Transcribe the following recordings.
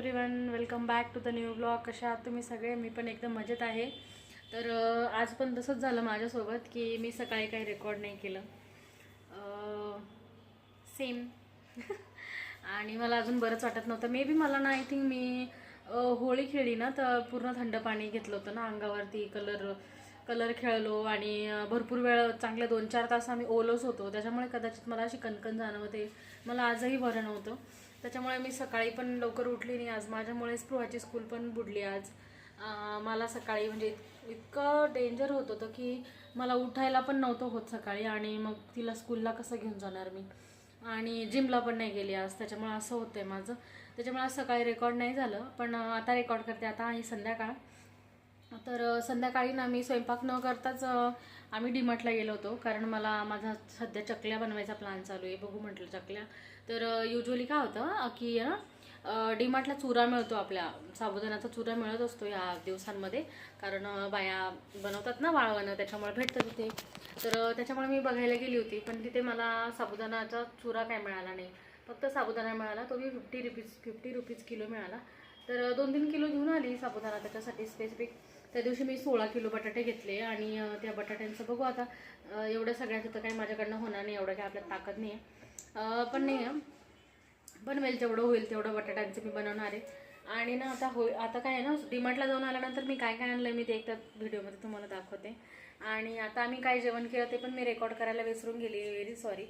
Everyone, welcome back to the new blog. कशा आहात तुम्ही सगळे? मी पण एकदम मजेत आहे. तर आज पण तसंच झालं माझ्यासोबत की मी सकाळी काही रेकॉर्ड नाही केलं. सेम. आणि मला अजून बरंच वाटत नव्हतं. मे बी मला ना, आय थिंक मी होळी खेळली ना, तर पूर्ण थंड पाणी घेतलं होतं ना अंगावरती. कलर खेळलो आणि भरपूर वेळ चांगले 2-4 तास आम्ही ओलोच होतो. त्याच्यामुळे कदाचित मला अशी कणकण जाणवते. मला आजही बरं नव्हतं. त्याच्यामुळे मी सकाळी पण लवकर उठली नाही आज. माझ्यामुळे स्पृहाची स्कूल पण बुडली आज. मला सकाळी म्हणजे इतकं डेंजर होत होतं की मला उठायला पण नव्हतं होत सकाळी. आणि मग तिला स्कूलला कसं घेऊन जाणार मी. आणि जिमला पण नाही गेली आज. त्याच्यामुळे असं होतं आहे माझं. त्याच्यामुळे आज सकाळी रेकॉर्ड नाही झालं. पण आता रेकॉर्ड करते. आता आहे संध्याकाळ. तर संध्याकाळी ना मी स्वयंपाक न करताच आम्ही डीमार्टला गेलो होतो. कारण माझा सध्या चकल्या बनवायचा प्लॅन चालू आहे. बघू म्हटलं चकल्या. तर युजली काय होतं की डीमार्टला चुरा मिळतो. आपल्या साबुदाण्याचा चुरा मिळत असतो या दिवसांमध्ये. कारण बाया बनवतात ना वाळवणं, त्याच्यामुळे भेटतं तिथे. तर त्याच्यामुळे मी बघायला गेली होती. पण तिथे मला साबुदाण्याचा चुरा काय मिळाला नाही. फक्त साबुदाणा मिळाला. तो मी 50 रुपीज किलो मिळाला. तर 2-3 किलो घेऊन आली साबुदाणा त्याच्यासाठी स्पेसिफिक. त्या दिवशी मी 16 किलो बटाटे घेतले. आणि त्या बटाट्यांचं बघू आता. एवढ्या सगळ्याचं तर काही माझ्याकडनं होणार नाही. एवढं काही आपल्यात ताकद नाही आहे. पण नाही आहे, बनवेल जेवढं होईल तेवढं बटाट्यांचं मी बनवणार आहे. आणि ना आता काय आहे ना, डीमार्टला जाऊन आल्यानंतर मी काय काय आणलं मी ते एकदा व्हिडिओमध्ये तुम्हाला दाखवते. आणि आता आम्ही काय जेवण केलं ते पण मी रेकॉर्ड करायला विसरून गेली. Very sorry.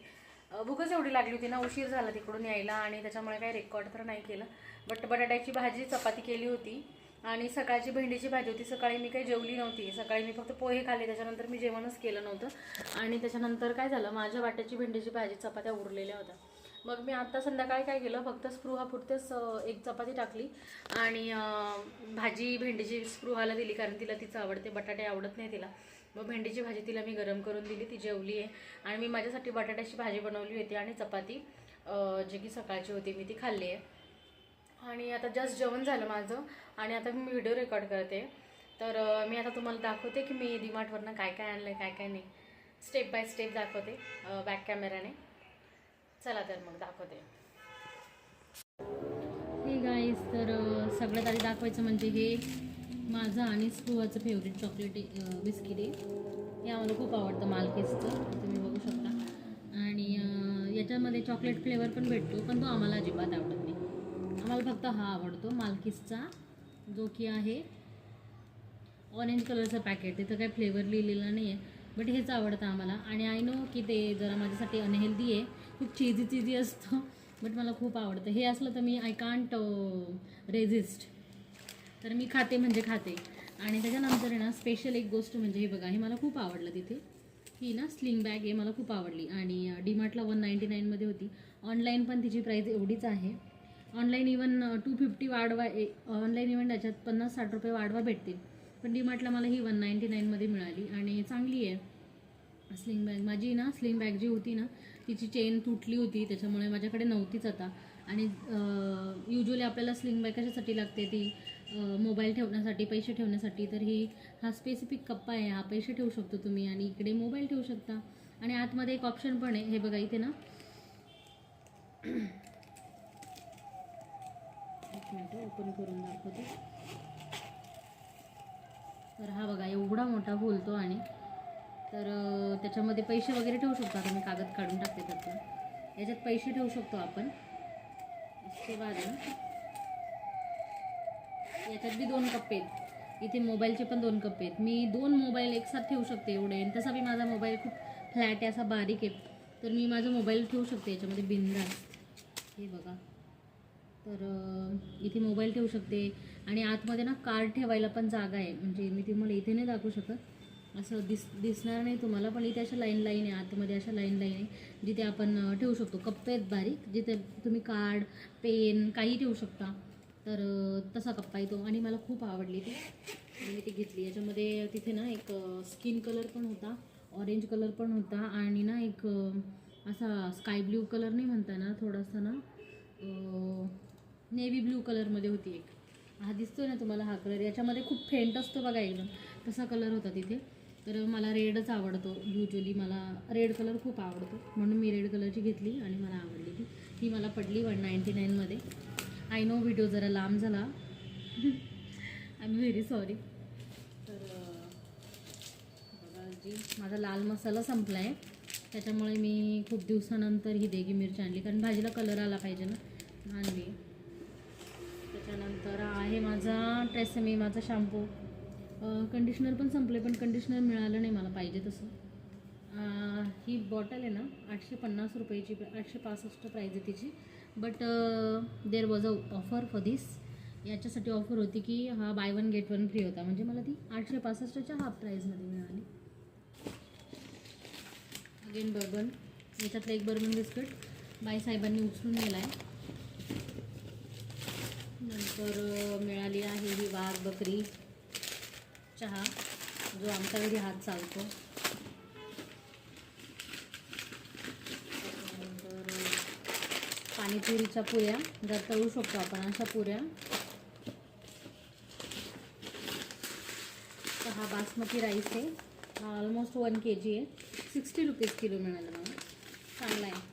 भूकच एवढी लागली होती ना, उशीर झाला तिकडून यायला. आणि त्याच्यामुळे काही रेकॉर्ड तर नाही केलं. बटाट्याची भाजी, चपाती केली होती. आणि सकाळची भेंडीची भाजी होती. सकाळी मी काही जेवली नव्हती. सकाळी मी फक्त पोहे खाल्ले. त्याच्यानंतर मी जेवणच केलं नव्हतं. आणि त्याच्यानंतर काय झालं, माझ्या वाट्याची भेंडीची भाजी, चपात्या उरलेल्या होत्या. मग मी आत्ता संध्याकाळी काय केलं, फक्त स्पृहापुरतेच एक चपाती टाकली. आणि भाजी भेंडीची स्पृहाला दिली. कारण तिला तिचं आवडते, बटाटे आवडत नाही तिला. मग भेंडीची भाजी तिला मी गरम करून दिली. ती जेवली आहे. आणि मी माझ्यासाठी बटाट्याची भाजी बनवली होती आणि चपाती जे की सकाळची होती मी ती खाल्ली आहे. आणि आता जस्ट जेवण झालं माझं. आणि आता मी व्हिडिओ रेकॉर्ड करते. तर मी आता तुम्हाला दाखवते की मी डीमार्टवरनं काय काय आणलं आहे, काय काय नाही. स्टेप बाय स्टेप दाखवते बॅक कॅमेराने. चला तर मग दाखवते. हे गाईस, तर सगळ्यात आधी दाखवायचं म्हणजे हे माझं आणि स्पृहाचं फेवरेट चॉकलेट बिस्किट आहे. हे आम्हाला खूप आवडतं, मालकीसचं. तुम्ही बघू शकता. आणि याच्यामध्ये चॉकलेट फ्लेवर पण भेटतो, पण तो आम्हाला अजिबात आवडत नाही. आम्हाला फक्त हा आवडतो मालकीसचा, जो की आहे ऑरेंज कलरचं पॅकेट. तिथं काही फ्लेवर लिहिलेला नाही आहे, बट हेच आवडतं आम्हाला. आणि आय नो की ते जरा माझ्यासाठी अनहेल्दी आहे. खूप चीजी असतं, बट मला खूप आवडतं. हे असलं तर मी आय कांट रेझिस्ट. तर मी खाते म्हणजे खाते. आणि त्याच्यानंतर आहे ना, स्पेशल एक गोष्ट म्हणजे हे बघा, हे मला खूप आवडलं तिथे. ही ना स्लिंग बॅग आहे, मला खूप आवडली. आणि डीमार्टला 199मध्ये होती. ऑनलाईन पण तिची प्राईस एवढीच आहे. ऑनलाईन इवन 250 ऑनलाईन इवन याच्यात 50-60 रुपये वाढवा भेटतील. पण डीमार्टला मला ही 199मध्ये मिळाली. आणि चांगली आहे स्लिंग बॅग. माझी ना स्लिंग बॅग जी होती ना, तिची चेन तुटली होती. त्याच्यामुळे माझ्याकडे नव्हतीच आता. आणि युजली आपल्याला स्लिंग बॅग कशासाठी लागते, ती मोबाईल ठेवण्यासाठी, पैसे ठेवण्यासाठी. तर हा स्पेसिफिक कप्पा आहे. हा पैसे ठेवू शकतो तुम्ही आणि इकडे मोबाईल ठेवू शकता. आणि आतमध्ये एक ऑप्शन पण आहे. हे बघा इथे ना, एक मिनिट ओपन करून दाखवते. तर हा बघा एवढा मोठा बोलतो. आणि तर त्याच्यामध्ये पैसे वगैरे ठेवू शकतो. आता मी कागद काढून टाकते त्यातून. याच्यात पैसे ठेवू शकतो आपण. इसके बाद याच्यात बी 2 कप्पे आहेत. इथे मोबाईलचे पण 2 कप्पे आहेत. मी 2 मोबाईल एकसाथ ठेवू शकते एवढे. आणि तसा बी माझा मोबाईल खूप फ्लॅट आहे, असा बारीक आहे. तर मी माझा मोबाईल ठेवू शकते याच्यामध्ये बिनधास्त. हे बघा, तर इथे मोबाईल ठेवू शकते. आणि आतमध्ये ना कार्ड ठेवायला पण जागा आहे. म्हणजे मी तुम्हाला इथे नाही दाखवू शकत, असं दिसणार नाही तुम्हाला. पण इथे अशा लाईन आहे, आतमध्ये अशा लाईन आहे जिथे आपण ठेवू शकतो. कप्पे आहेत बारीक, जिथे तुम्ही कार्ड, पेन काही ठेवू शकता. तर तसा कप्पा आहे तो. आणि मला खूप आवडली ती, मी ती घेतली. याच्यामध्ये तिथे ना एक स्किन कलर पण होता, ऑरेंज कलर पण होता. आणि ना एक असा स्काय ब्ल्यू कलर नाही म्हणता ना, थोडासा ना नेव्ही ब्ल्यू कलरमध्ये होती एक. हा दिसतोय ना तुम्हाला हा कलर, याच्यामध्ये खूप फेंट असतो बघा एकदम, तसा कलर होता तिथे. तर मला रेडच आवडतो. युजली मला रेड कलर खूप आवडतो, म्हणून मी रेड कलरची घेतली आणि मला आवडली ती. मला पडली 199मध्ये. आय नो व्हिडिओ जरा लांब झाला. I am very sorry. तर बघा जी माझा लाल मसाला संपला आहे, त्याच्यामुळे मी खूप दिवसानंतर ही देगी मिरची आणली, कारण भाजीला कलर आला पाहिजे ना, आणली. त्याच्यानंतर आहे माझा ट्रेसेमी, माझा शॅम्पू. कंडिशनर पण संपले, पण कंडिशनर मिळालं नाही मला पाहिजे तसं. ही बॉटल आहे ना 850 रुपयाची, 865 प्राईज आहे तिची. But there was a offer for this. याच्यासाठी ऑफर होती की हा buy one get one free होता, म्हणजे मला ती 865च्या हाफ प्राईजमध्ये मिळाली. अगेन बर्बन, याच्यातलं एक बर्बन बिस्किट बाईसाहेबांनी उचलून नेला आहे. नंतर मिळाली आहे ही वाघ बकरी चहा, जो आमच्या घरी हात चालतो. त्याच्यानंतर पाणीपुरीच्या पुऱ्या, जर तळू शकतो आपण अशा पुऱ्या. तर हा बासमती राईस आहे, हा ऑलमोस्ट 1 kg आहे. 60 रुपीज किलो मिळालं मला, चांगला आहे.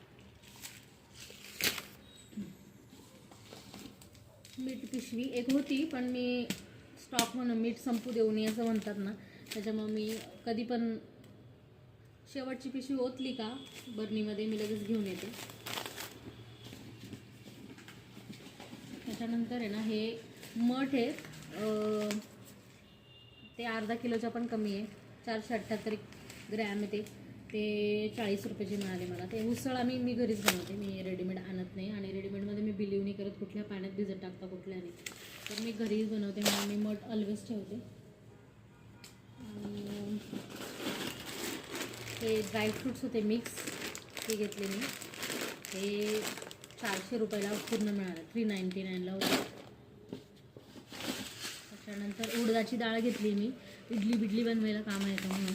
मीठ पिशवी एक होती, पण मी स्टॉक म्हणून मीठ संपू देऊ नये असं म्हणतात ना, त्याच्यामुळे मी कधी पण शेवटची पिशवी ओतली का बरणीमध्ये मी लगेच घेऊन येते. त्याच्यानंतर आहे ना हे मठ आहे, ते अर्धा किलोचा पण कमी आहे, 478 ग्रॅम आहे. ते 40 रुपयाचे मिळाले मला. ते उसळ मी घरीच बनवते, मी रेडीमेड आणत नाही, आणि रेडीमेडमध्ये मी बिलीव नाही करत कुठल्या पाण्यात भिजत टाकता कुठल्या नाही, तर मी घरीच बनवते, म्हणून मी मठ ऑलवेज ठेवते. आणि हे ड्रायफ्रूट्स होते मिक्स, ते घेतले मी. हे 400 रुपयाला पूर्ण मिळालं, 399ला होतं. त्याच्यानंतर उडदाची डाळ घेतली मी, इडली बिडली बनवायला काम येतं म्हणून.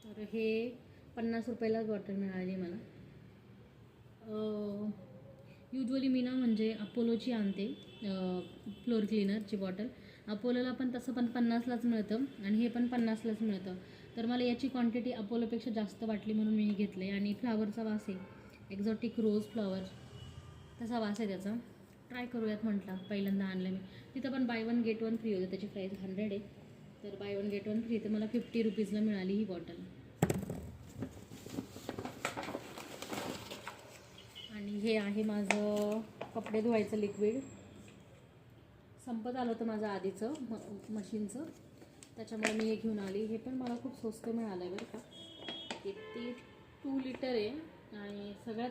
तर हे 50 रुपयालाच बॉटल मिळाली मला. युजली मी ना म्हणजे अपोलोची आणते फ्लोअर क्लीनरची बॉटल. अपोलोला पण तसं पण 50लाच मिळतं, आणि हे पण 50लाच मिळतं. तर मला याची क्वांटिटी अपोलोपेक्षा जास्त वाटली, म्हणून मी हे घेतले. आणि फ्लावरचा वास आहे, एक्झॉटिक रोज फ्लॉवर तसा वास आहे त्याचा. ट्राय करूयात म्हटलं, पहिल्यांदा आणलं मी. तिथं पण bye one get one free होतं, त्याची प्राईस 100 आहे. तर bye one get one free, तर मला 50 रुपीजला मिळाली ही बॉटल. आणि हे आहे माझं कपडे धुवायचं लिक्विड. संपत आलं होतं माझं आधीचं मशीनचं, त्याच्यामुळे मी हे घेऊन आली. हे पण मला खूप स्वस्त मिळालं आहे बरं का. ते 2 लिटर आहे, आणि सगळ्यात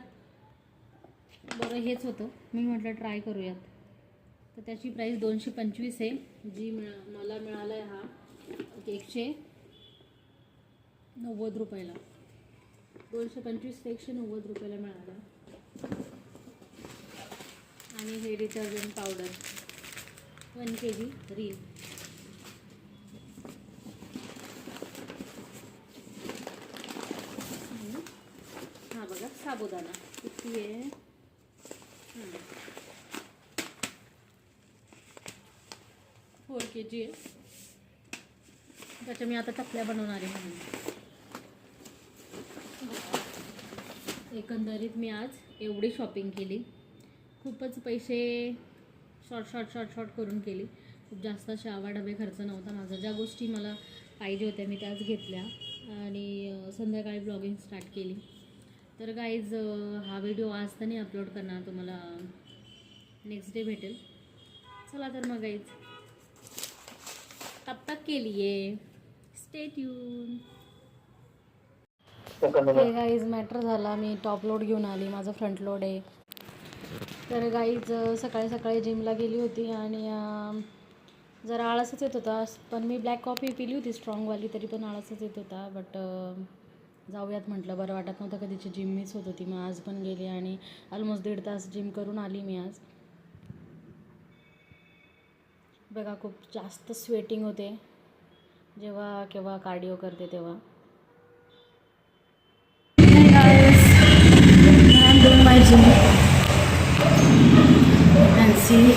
बरं हेच होतं, मी म्हटलं ट्राय करूयात. तर त्याची प्राईस 225 आहे, जी मला मिळालं आहे हा 190 रुपयाला. 225 ते 190 रुपयाला मिळालं. आणि हे डिटर्जंट पावडर 1 kg रील. हा बघा साबुदाणा किती आहे, 4 kg आहे. त्याच्या मी आता चकल्या बनवणार आहे म्हणून. एकंदरीत मी आज एवढी शॉपिंग केली, खूपच पैसे शॉर्ट करून केली. खूप जास्त असे आवाडबे खर्च नव्हता माझा. ज्या गोष्टी मला पाहिजे होत्या मी त्याच घेतल्या, आणि संध्याकाळी ब्लॉगिंग स्टार्ट केली. तर गाईज हा व्हिडिओ आज तर नाही अपलोड करणार, तुम्हाला नेक्स्ट डे भेटेल. चला तर मग गाईज, तब तक के लिए स्टे ट्यून. हे गाईज मॅटर झाला, मी टॉप लोड घेऊन आली, माझं फ्रंट लोड आहे. तर गाईज सकाळी सकाळी जिमला गेली होती, आणि जरा आळसच येत होता. पण मी ब्लॅक कॉफी पिली होती स्ट्रॉंगवाली, तरी पण आळसच येत होता. बट जाऊयात म्हटलं, बरं वाटत नव्हतं, कधीची जिम मिस होत होती. मग आज पण गेली, आणि ऑलमोस्ट 1.5 तास जिम करून आली मी आज. बघा खूप जास्त स्वेटिंग होते जेव्हा केव्हा कार्डिओ करते तेव्हा. I'm doing my gym and see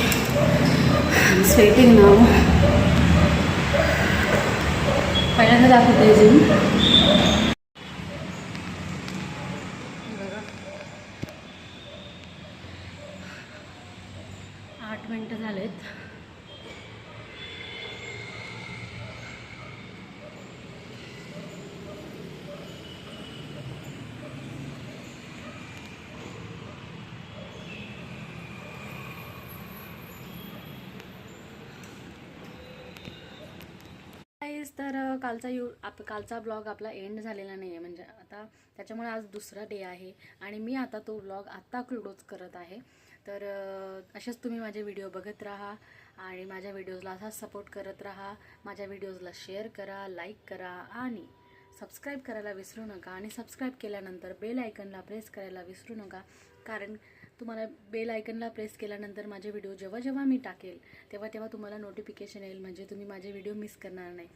I'm sweating now. पहिल्यांदा दाखवते जिम. 8 मिनिटं झालेत. तर कालचा ब्लॉग आपला एंड झालेला नाही आहे, म्हणजे आता त्याच्यामुळे आज दुसरा डे आहे आणि मी आता तो ब्लॉग आत्ता क्लोज करत आहे. तर असेच तुम्ही माझे व्हिडिओ बघत राहा आणि माझ्या व्हिडिओजला असाच सपोर्ट करत राहा. माझ्या व्हिडिओजला शेअर करा, लाईक करा आणि सबस्क्राईब करायला विसरू नका. आणि सबस्क्राईब केल्यानंतर बेल आयकनला प्रेस करायला विसरू नका, कारण तुम्हाला बेल आयकनला प्रेस केल्यानंतर माझे व्हिडिओ जेव्हा जेव्हा मी टाकेल तेव्हा तेव्हा तुम्हाला नोटिफिकेशन येईल, म्हणजे तुम्ही माझे व्हिडिओ मिस करणार नाही.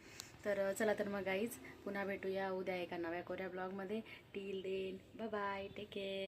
तर चला तर मग गाईज, पुन्हा भेटूया उद्या एका नव्या कोऱ्या ब्लॉगमध्ये. Till then bye bye, take care.